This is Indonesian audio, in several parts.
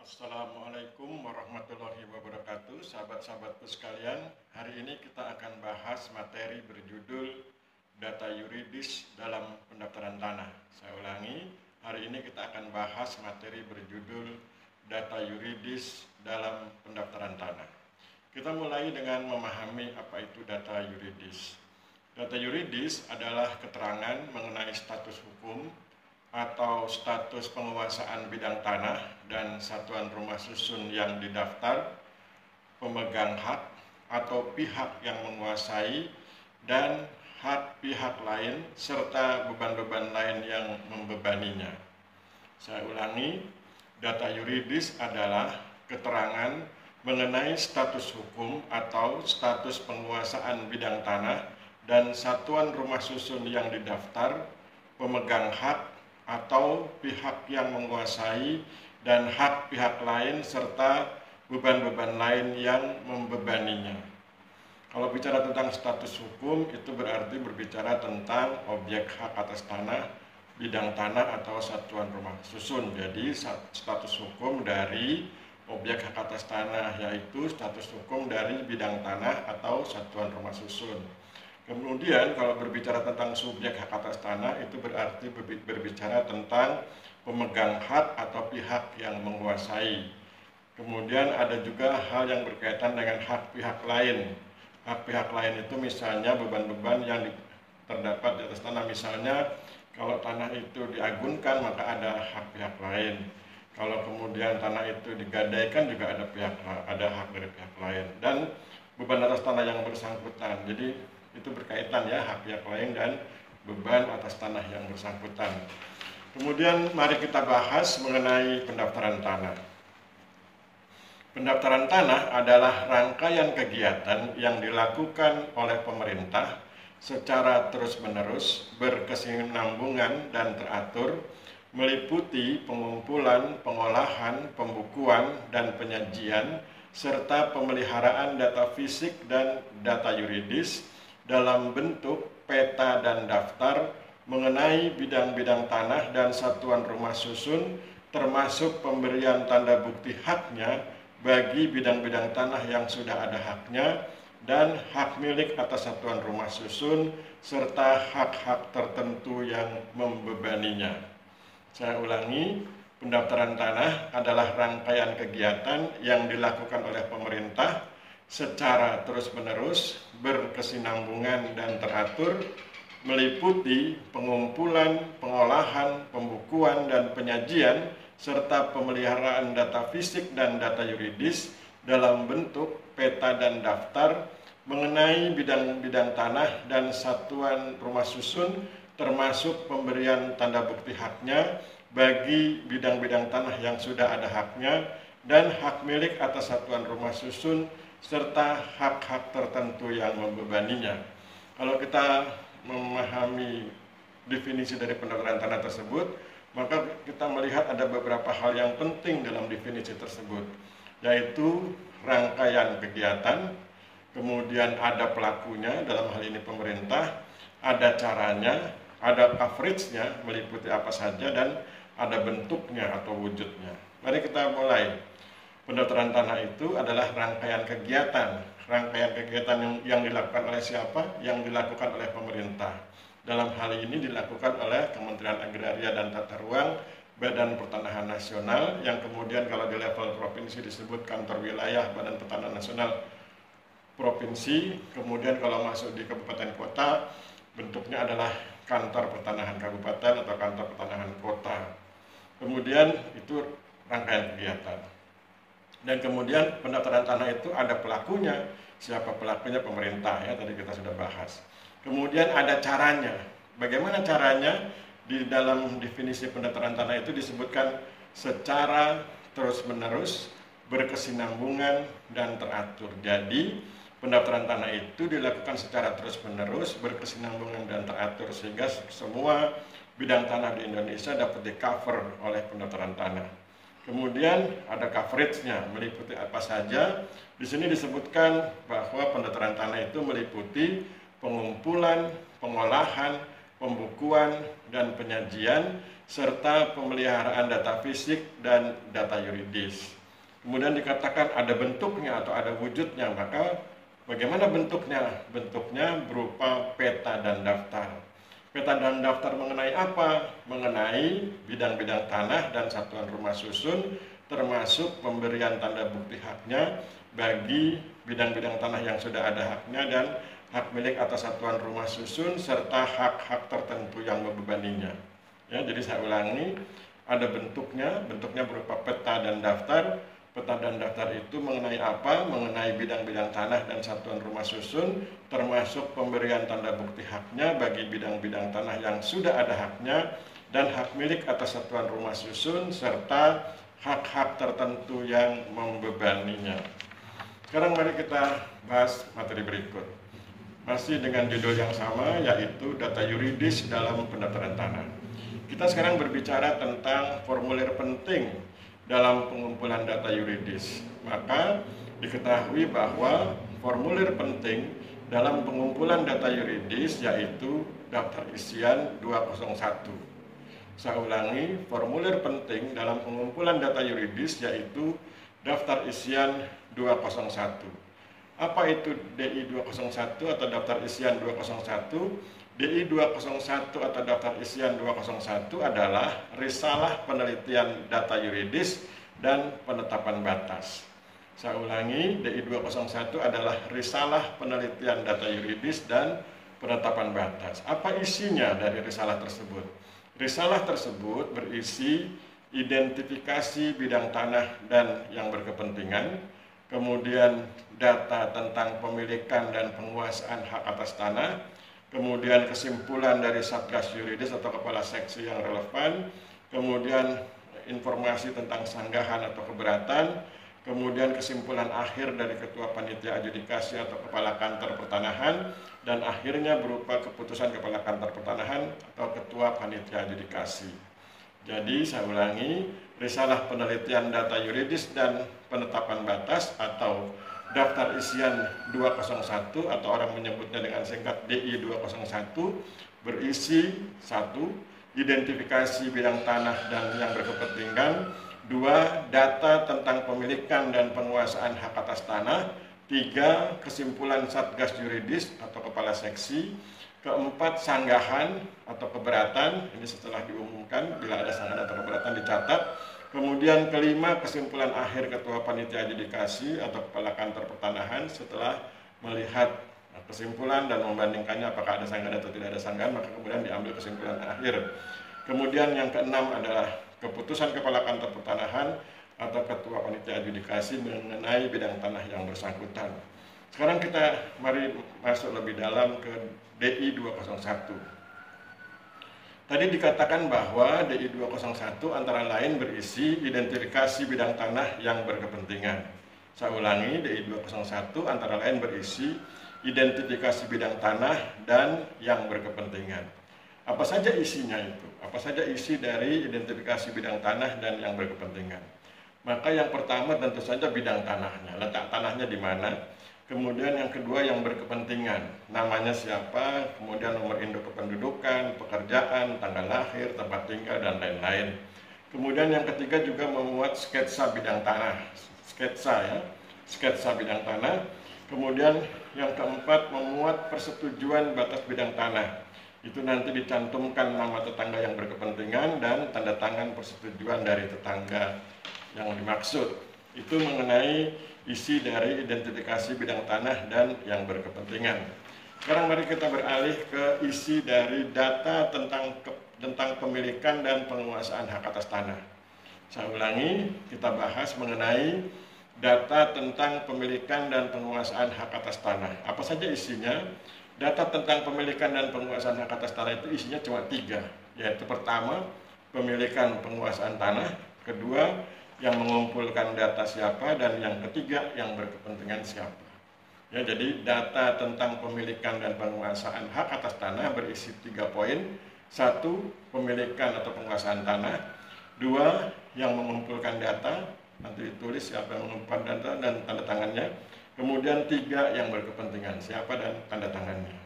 Assalamualaikum warahmatullahi wabarakatuh, sahabat-sahabatku sekalian. Hari ini kita akan bahas materi berjudul data yuridis dalam pendaftaran tanah. Saya ulangi, hari ini kita akan bahas materi berjudul data yuridis dalam pendaftaran tanah. Kita mulai dengan memahami apa itu data yuridis. Data yuridis adalah keterangan mengenai status hukum atau status penguasaan bidang tanah dan satuan rumah susun yang didaftar, pemegang hak atau pihak yang menguasai, dan hak pihak lain serta beban-beban lain yang membebaninya. Saya ulangi, data yuridis adalah keterangan mengenai status hukum atau status penguasaan bidang tanah dan satuan rumah susun yang didaftar, pemegang hak atau pihak yang menguasai, dan hak pihak lain serta beban-beban lain yang membebaninya. Kalau bicara tentang status hukum, itu berarti berbicara tentang objek hak atas tanah, bidang tanah atau satuan rumah susun. Jadi status hukum dari objek hak atas tanah yaitu status hukum dari bidang tanah atau satuan rumah susun. Kemudian kalau berbicara tentang subjek hak atas tanah, itu berarti berbicara tentang pemegang hak atau pihak yang menguasai. Kemudian ada juga hal yang berkaitan dengan hak pihak lain. Hak pihak lain itu misalnya beban-beban yang terdapat di atas tanah. Misalnya kalau tanah itu diagunkan maka ada hak pihak lain. Kalau kemudian tanah itu digadaikan juga ada hak dari pihak lain. Dan beban atas tanah yang bersangkutan. Jadi itu berkaitan ya, hak pihak lain dan beban atas tanah yang bersangkutan. Kemudian mari kita bahas mengenai pendaftaran tanah. Pendaftaran tanah adalah rangkaian kegiatan yang dilakukan oleh pemerintah secara terus-menerus, berkesinambungan dan teratur, meliputi pengumpulan, pengolahan, pembukuan, dan penyajian, serta pemeliharaan data fisik dan data yuridis dalam bentuk peta dan daftar mengenai bidang-bidang tanah dan satuan rumah susun, termasuk pemberian tanda bukti haknya bagi bidang-bidang tanah yang sudah ada haknya, dan hak milik atas satuan rumah susun, serta hak-hak tertentu yang membebaninya. Saya ulangi, pendaftaran tanah adalah rangkaian kegiatan yang dilakukan oleh pemerintah secara terus-menerus, berkesinambungan dan teratur, meliputi pengumpulan, pengolahan, pembukuan, dan penyajian, serta pemeliharaan data fisik dan data yuridis dalam bentuk peta dan daftar mengenai bidang-bidang tanah dan satuan rumah susun, termasuk pemberian tanda bukti haknya bagi bidang-bidang tanah yang sudah ada haknya, dan hak milik atas satuan rumah susun serta hak-hak tertentu yang membebaninya. Kalau kita memahami definisi dari pendaftaran tanah tersebut, maka kita melihat ada beberapa hal yang penting dalam definisi tersebut, yaitu rangkaian kegiatan, kemudian ada pelakunya, dalam hal ini pemerintah, ada caranya, ada coveragenya, meliputi apa saja, dan ada bentuknya atau wujudnya. Mari kita mulai. Pendaftaran tanah itu adalah rangkaian kegiatan. Rangkaian kegiatan yang dilakukan oleh siapa? Yang dilakukan oleh pemerintah. Dalam hal ini dilakukan oleh Kementerian Agraria dan Tata Ruang, Badan Pertanahan Nasional, yang kemudian kalau di level provinsi disebut Kantor Wilayah Badan Pertanahan Nasional Provinsi. Kemudian kalau masuk di kabupaten kota, bentuknya adalah Kantor Pertanahan Kabupaten atau Kantor Pertanahan Kota. Kemudian itu rangkaian kegiatan. Dan kemudian pendaftaran tanah itu ada pelakunya. Siapa pelakunya? Pemerintah, ya, tadi kita sudah bahas. Kemudian ada caranya. Bagaimana caranya? Di dalam definisi pendaftaran tanah itu disebutkan secara terus-menerus, berkesinambungan, dan teratur. Jadi pendaftaran tanah itu dilakukan secara terus-menerus, berkesinambungan, dan teratur, sehingga semua bidang tanah di Indonesia dapat di-cover oleh pendaftaran tanah. Kemudian ada coveragenya, meliputi apa saja. Di sini disebutkan bahwa pendaftaran tanah itu meliputi pengumpulan, pengolahan, pembukuan, dan penyajian, serta pemeliharaan data fisik dan data yuridis. Kemudian dikatakan ada bentuknya atau ada wujudnya, maka bagaimana bentuknya? Bentuknya berupa peta dan daftar. Peta dan daftar mengenai apa? Mengenai bidang-bidang tanah dan satuan rumah susun, termasuk pemberian tanda bukti haknya bagi bidang-bidang tanah yang sudah ada haknya dan hak milik atas satuan rumah susun serta hak-hak tertentu yang membebaninya. Ya, jadi saya ulangi, ada bentuknya berupa peta dan daftar. Peta dan daftar itu mengenai apa? Mengenai bidang-bidang tanah dan satuan rumah susun, termasuk pemberian tanda bukti haknya bagi bidang-bidang tanah yang sudah ada haknya dan hak milik atas satuan rumah susun serta hak-hak tertentu yang membebaninya. Sekarang mari kita bahas materi berikut. Masih dengan judul yang sama, yaitu data yuridis dalam pendaftaran tanah. Kita sekarang berbicara tentang formulir penting dalam pengumpulan data yuridis. Maka diketahui bahwa formulir penting dalam pengumpulan data yuridis yaitu daftar isian 201. Saya ulangi, formulir penting dalam pengumpulan data yuridis yaitu daftar isian 201. Apa itu DI 201 atau daftar isian 201? DI 201 atau daftar isian 201 adalah risalah penelitian data yuridis dan penetapan batas. Saya ulangi, DI 201 adalah risalah penelitian data yuridis dan penetapan batas. Apa isinya dari risalah tersebut? Risalah tersebut berisi identifikasi bidang tanah dan yang berkepentingan, kemudian data tentang pemilikan dan penguasaan hak atas tanah, kemudian kesimpulan dari Satgas Yuridis atau kepala seksi yang relevan, kemudian informasi tentang sanggahan atau keberatan, kemudian kesimpulan akhir dari ketua panitia adjudikasi atau kepala kantor pertanahan, dan akhirnya berupa keputusan kepala kantor pertanahan atau ketua panitia adjudikasi. Jadi saya ulangi, risalah penelitian data yuridis dan penetapan batas atau daftar isian 201 atau orang menyebutnya dengan singkat DI 201 berisi 1. Identifikasi bidang tanah dan yang berkepentingan, 2. Data tentang pemilikan dan penguasaan hak atas tanah, 3. Kesimpulan Satgas Yuridis atau kepala seksi, 4. Sanggahan atau keberatan, ini setelah diumumkan bila ada sanggahan atau keberatan dicatat. Kemudian 5. Kesimpulan akhir ketua panitia adjudikasi atau kepala kantor pertanahan setelah melihat kesimpulan dan membandingkannya apakah ada sanggahan atau tidak ada sanggahan, maka kemudian diambil kesimpulan akhir. Kemudian yang keenam adalah keputusan kepala kantor pertanahan atau ketua panitia adjudikasi mengenai bidang tanah yang bersangkutan. Sekarang kita mari masuk lebih dalam ke DI 201. Tadi dikatakan bahwa DI 201 antara lain berisi identifikasi bidang tanah yang berkepentingan. Saya ulangi, DI 201 antara lain berisi identifikasi bidang tanah dan yang berkepentingan. Apa saja isinya itu? Apa saja isi dari identifikasi bidang tanah dan yang berkepentingan? Maka yang pertama tentu saja bidang tanahnya, letak tanahnya di mana. Kemudian yang kedua yang berkepentingan, namanya siapa, kemudian nomor induk kependudukan, pekerjaan, tanggal lahir, tempat tinggal, dan lain-lain. Kemudian yang ketiga juga memuat sketsa bidang tanah, sketsa bidang tanah. Kemudian yang keempat memuat persetujuan batas bidang tanah. Itu nanti dicantumkan nama tetangga yang berkepentingan dan tanda tangan persetujuan dari tetangga yang dimaksud. Itu mengenai isi dari identifikasi bidang tanah dan yang berkepentingan. Sekarang mari kita beralih ke isi dari data tentang pemilikan dan penguasaan hak atas tanah. Saya ulangi, kita bahas mengenai data tentang pemilikan dan penguasaan hak atas tanah. Apa saja isinya? Data tentang pemilikan dan penguasaan hak atas tanah itu isinya cuma 3, yaitu pertama, pemilikan penguasaan tanah, kedua, yang mengumpulkan data siapa, dan yang ketiga yang berkepentingan siapa. Ya, jadi data tentang pemilikan dan penguasaan hak atas tanah berisi 3 poin. 1. Pemilikan atau penguasaan tanah. 2. Yang mengumpulkan data, nanti ditulis siapa yang mengumpulkan data dan tanda tangannya. Kemudian 3. Yang berkepentingan siapa dan tanda tangannya.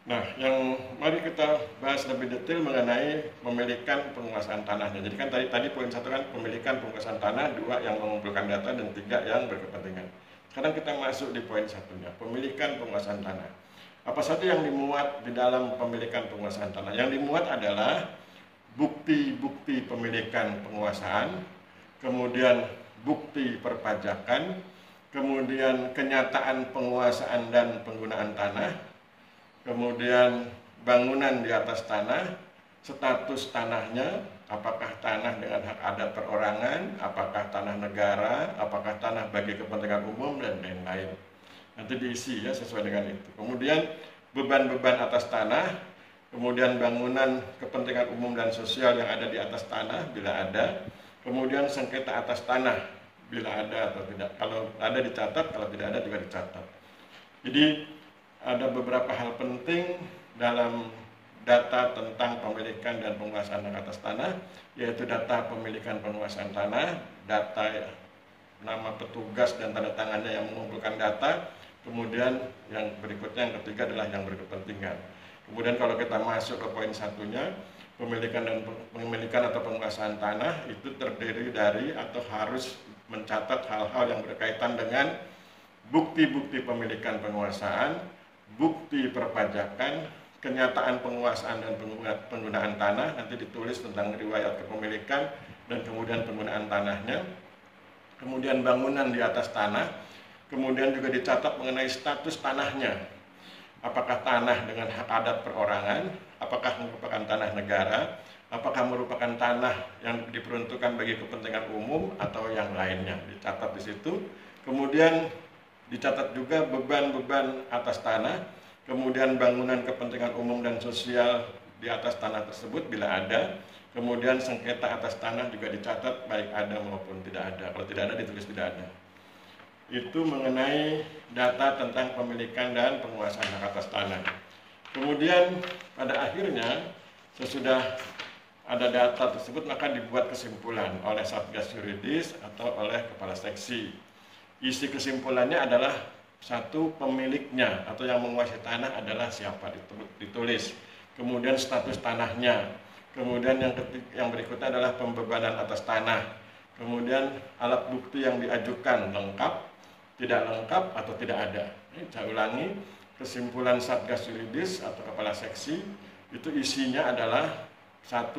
Nah, yang mari kita bahas lebih detail mengenai pemilikan penguasaan tanahnya. Jadi kan tadi poin 1 kan pemilikan penguasaan tanah, 2 yang mengumpulkan data, dan 3 yang berkepentingan. Sekarang kita masuk di poin 1-nya, pemilikan penguasaan tanah. Apa saja yang dimuat di dalam pemilikan penguasaan tanah? Yang dimuat adalah bukti-bukti pemilikan penguasaan, kemudian bukti perpajakan, kemudian kenyataan penguasaan dan penggunaan tanah, kemudian bangunan di atas tanah, status tanahnya, apakah tanah dengan hak adat perorangan, apakah tanah negara, apakah tanah bagi kepentingan umum, dan lain-lain. Nanti diisi ya sesuai dengan itu. Kemudian beban-beban atas tanah, kemudian bangunan kepentingan umum dan sosial yang ada di atas tanah bila ada, kemudian sengketa atas tanah bila ada atau tidak. Kalau ada dicatat, kalau tidak ada juga dicatat. Jadi ada beberapa hal penting dalam data tentang pemilikan dan penguasaan hak atas tanah, yaitu data pemilikan penguasaan tanah, data nama petugas dan tanda tangannya yang mengumpulkan data, kemudian yang berikutnya, yang ketiga adalah yang berkepentingan. Kemudian kalau kita masuk ke poin 1-nya, pemilikan atau penguasaan tanah itu terdiri dari atau harus mencatat hal-hal yang berkaitan dengan bukti-bukti pemilikan penguasaan, bukti perpajakan, kenyataan penguasaan dan penggunaan tanah, nanti ditulis tentang riwayat kepemilikan dan kemudian penggunaan tanahnya, kemudian bangunan di atas tanah, kemudian juga dicatat mengenai status tanahnya, apakah tanah dengan hak adat perorangan, apakah merupakan tanah negara, apakah merupakan tanah yang diperuntukkan bagi kepentingan umum atau yang lainnya, dicatat di situ. Kemudian dicatat juga beban-beban atas tanah, kemudian bangunan kepentingan umum dan sosial di atas tanah tersebut bila ada, kemudian sengketa atas tanah juga dicatat baik ada maupun tidak ada. Kalau tidak ada ditulis tidak ada. Itu mengenai data tentang pemilikan dan penguasaan hak atas tanah. Kemudian pada akhirnya sesudah ada data tersebut maka dibuat kesimpulan oleh Satgas Yuridis atau oleh Kepala Seksi. Isi kesimpulannya adalah 1, pemiliknya atau yang menguasai tanah adalah siapa, ditulis. Kemudian status tanahnya. Kemudian yang berikutnya adalah pembebanan atas tanah. Kemudian alat bukti yang diajukan lengkap, tidak lengkap, atau tidak ada. Ini saya ulangi, kesimpulan Satgas Yuridis atau Kepala Seksi itu isinya adalah 1,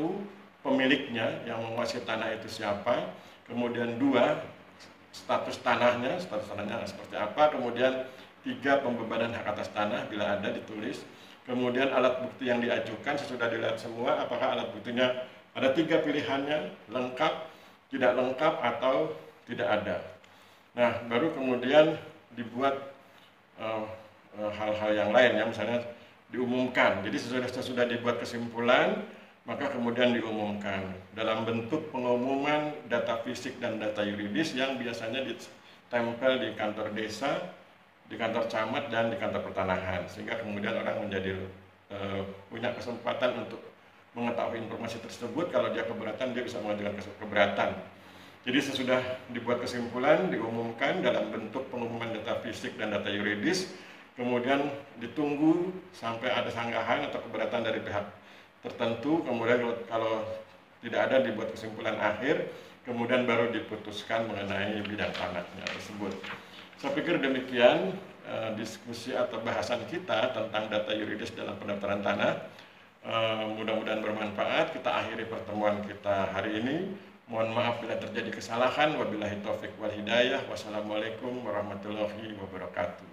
pemiliknya yang menguasai tanah itu siapa. Kemudian 2, status tanahnya seperti apa, kemudian 3, pembebanan hak atas tanah bila ada ditulis, kemudian alat bukti yang diajukan sesudah dilihat semua, apakah alat buktinya ada 3 pilihannya, lengkap, tidak lengkap, atau tidak ada. Nah, baru kemudian dibuat hal-hal yang lain ya, misalnya diumumkan. Jadi sesudah dibuat kesimpulan, maka kemudian diumumkan dalam bentuk pengumuman data fisik dan data yuridis yang biasanya ditempel di kantor desa, di kantor camat, dan di kantor pertanahan, sehingga kemudian orang menjadi punya kesempatan untuk mengetahui informasi tersebut. Kalau dia keberatan, dia bisa mengajukan keberatan. Jadi sesudah dibuat kesimpulan, diumumkan dalam bentuk pengumuman data fisik dan data yuridis, kemudian ditunggu sampai ada sanggahan atau keberatan dari pihak tertentu, kemudian kalau tidak ada dibuat kesimpulan akhir, kemudian baru diputuskan mengenai bidang tanahnya tersebut. Saya pikir demikian diskusi atau bahasan kita tentang data yuridis dalam pendaftaran tanah. Mudah-mudahan bermanfaat. Kita akhiri pertemuan kita hari ini. Mohon maaf bila terjadi kesalahan. Wabillahi taufik wal hidayah. Wassalamualaikum warahmatullahi wabarakatuh.